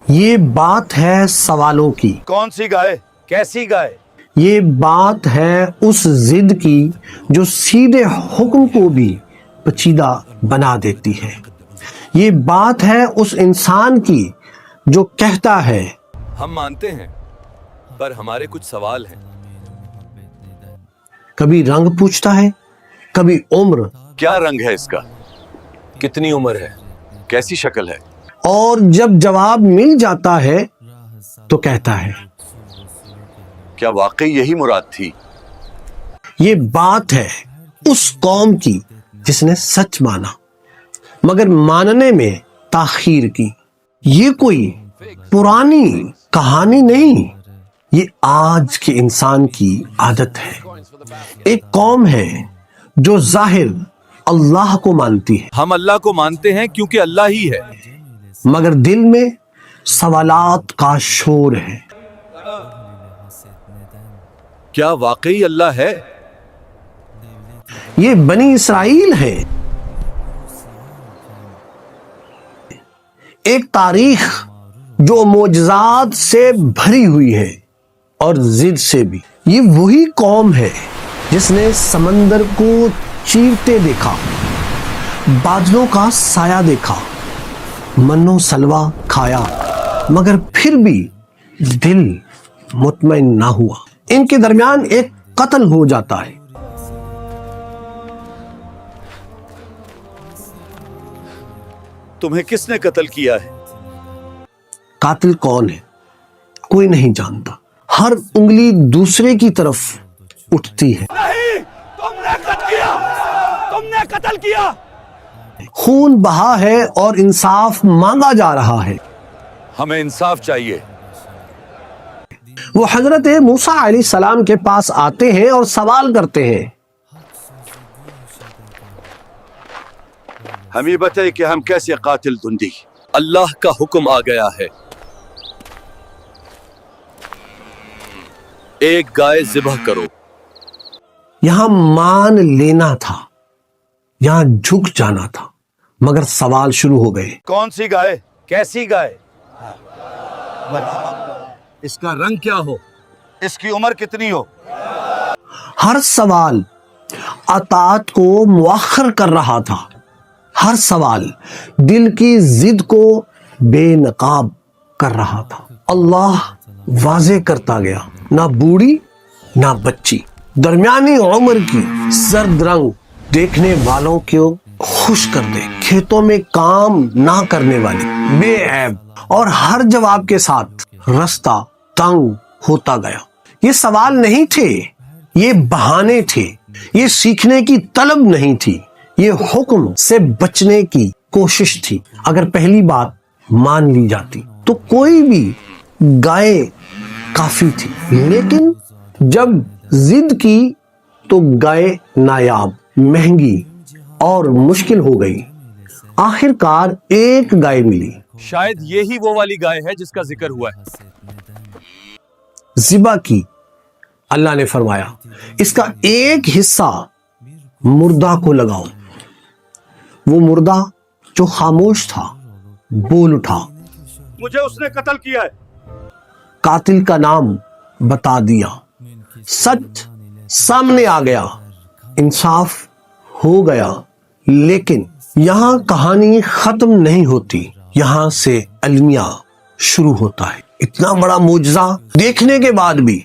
یہ بات ہے سوالوں کی، کون سی گائے؟ کیسی گائے؟ یہ بات ہے اس ضد کی جو سیدھے حکم کو بھی پیچیدہ بنا دیتی ہے۔ یہ بات ہے اس انسان کی جو کہتا ہے ہم مانتے ہیں پر ہمارے کچھ سوال ہیں۔ کبھی رنگ پوچھتا ہے، کبھی عمر، کیا رنگ ہے اس کا؟ کتنی عمر ہے؟ کیسی شکل ہے؟ اور جب جواب مل جاتا ہے تو کہتا ہے کیا واقعی یہی مراد تھی؟ یہ بات ہے اس قوم کی جس نے سچ مانا مگر ماننے میں تاخیر کی۔ یہ کوئی پرانی کہانی نہیں، یہ آج کے انسان کی عادت ہے۔ ایک قوم ہے جو ظاہر اللہ کو مانتی ہے ہم اللہ کو مانتے ہیں کیونکہ اللہ ہی ہے، مگر دل میں سوالات کا شور ہے۔ کیا واقعی اللہ ہے؟ یہ بنی اسرائیل ہے، ایک تاریخ جو معجزات سے بھری ہوئی ہے اور ضد سے بھی۔ یہ وہی قوم ہے جس نے سمندر کو چیرتے دیکھا، بادلوں کا سایہ دیکھا، من و سلوہ کھایا، مگر پھر بھی دل مطمئن نہ ہوا۔ ان کے درمیان ایک قتل ہو جاتا ہے۔ تمہیں کس نے قتل کیا ہے؟ قاتل کون ہے کوئی نہیں جانتا، ہر انگلی دوسرے کی طرف اٹھتی ہے۔ نہیں، تم نے قتل کیا، تم نے قتل کیا۔ خون بہا ہے اور انصاف مانگا جا رہا ہے۔ ہمیں انصاف چاہیے۔ وہ حضرت موسیٰ علیہ السلام کے پاس آتے ہیں اور سوال کرتے ہیں، ہمیں بتائے کہ ہم کیسے قاتل ڈھونڈیں۔ اللہ کا حکم آ گیا ہے، ایک گائے ذبح کرو۔ یہاں مان لینا تھا، یہاں جھک جانا تھا، مگر سوال شروع ہو گئے۔ کون سی گائے؟ کیسی گائے؟ اس کا رنگ کیا ہو؟ اس کی عمر کتنی ہو؟ ہر سوال اطاعت کو مؤخر کر رہا تھا، ہر سوال دل کی ضد کو بے نقاب کر رہا تھا۔ اللہ واضح کرتا گیا، نہ بوڑھی نہ بچی، درمیانی عمر کی، زرد رنگ دیکھنے والوں کو خوش کر دے، کھیتوں میں کام نہ کرنے والی، بے عیب، اور ہر جواب کے ساتھ رستہ تنگ ہوتا گیا۔ یہ سوال نہیں تھے، یہ بہانے تھے، یہ سیکھنے کی طلب نہیں تھی، یہ حکم سے بچنے کی کوشش تھی۔ اگر پہلی بات مان لی جاتی تو کوئی بھی گائے کافی تھی، لیکن جب ضد کی تو گائے نایاب، مہنگی اور مشکل ہو گئی۔ آخر کار ایک گائے ملی، شاید یہی وہ والی گائے ہے جس کا ذکر ہوا ہے۔ ذبح کی۔ اللہ نے فرمایا اس کا ایک حصہ مردہ کو لگاؤ۔ وہ مردہ جو خاموش تھا بول اٹھا، مجھے اس نے قتل کیا ہے۔ قاتل کا نام بتا دیا، سچ سامنے آ گیا، انصاف ہو گیا۔ لیکن یہاں کہانی ختم نہیں ہوتی، یہاں سے المیہ شروع ہوتا ہے۔ اتنا بڑا معجزہ دیکھنے کے بعد بھی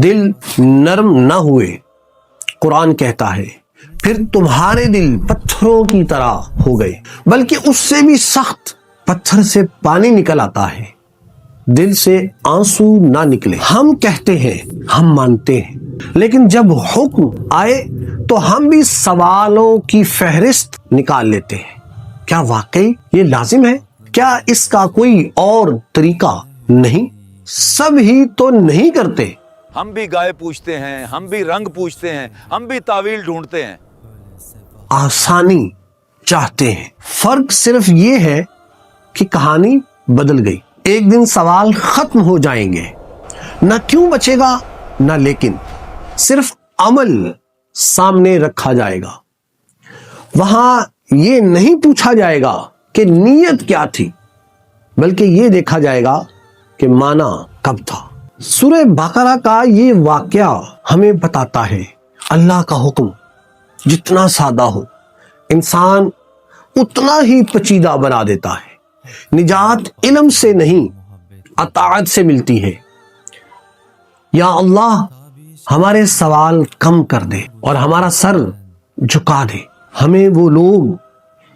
دل نرم نہ ہوئے۔ قرآن کہتا ہے پھر تمہارے دل پتھروں کی طرح ہو گئے، بلکہ اس سے بھی سخت۔ پتھر سے پانی نکل آتا ہے، دل سے آنسو نہ نکلے۔ ہم کہتے ہیں ہم مانتے ہیں، لیکن جب حکم آئے تو ہم بھی سوالوں کی فہرست نکال لیتے ہیں۔ کیا واقعی یہ لازم ہے؟ کیا اس کا کوئی اور طریقہ نہیں؟ سب ہی تو نہیں کرتے۔ ہم بھی گائے پوچھتے ہیں، ہم بھی رنگ پوچھتے ہیں، ہم بھی تعویل ڈھونڈتے ہیں۔ آسانی چاہتے ہیں، فرق صرف یہ ہے کہ کہانی بدل گئی۔ ایک دن سوال ختم ہو جائیں گے، نہ کیوں بچے گا نہ لیکن، صرف عمل سامنے رکھا جائے گا۔ وہاں یہ نہیں پوچھا جائے گا کہ نیت کیا تھی، بلکہ یہ دیکھا جائے گا کہ مانا کب تھا۔ سورہ بقرہ کا یہ واقعہ ہمیں بتاتا ہے اللہ کا حکم جتنا سادہ ہو انسان اتنا ہی پیچیدہ بنا دیتا ہے۔ نجات علم سے نہیں اطاعت سے ملتی ہے۔ یا اللہ ہمارے سوال کم کر دے اور ہمارا سر جھکا دے۔ ہمیں وہ لوگ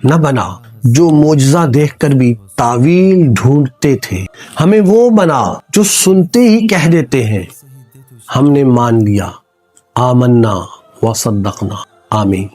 نہ بنا جو معجزہ دیکھ کر بھی تعویل ڈھونڈتے تھے، ہمیں وہ بنا جو سنتے ہی کہہ دیتے ہیں ہم نے مان لیا، آمنا وصدقنا، آمین۔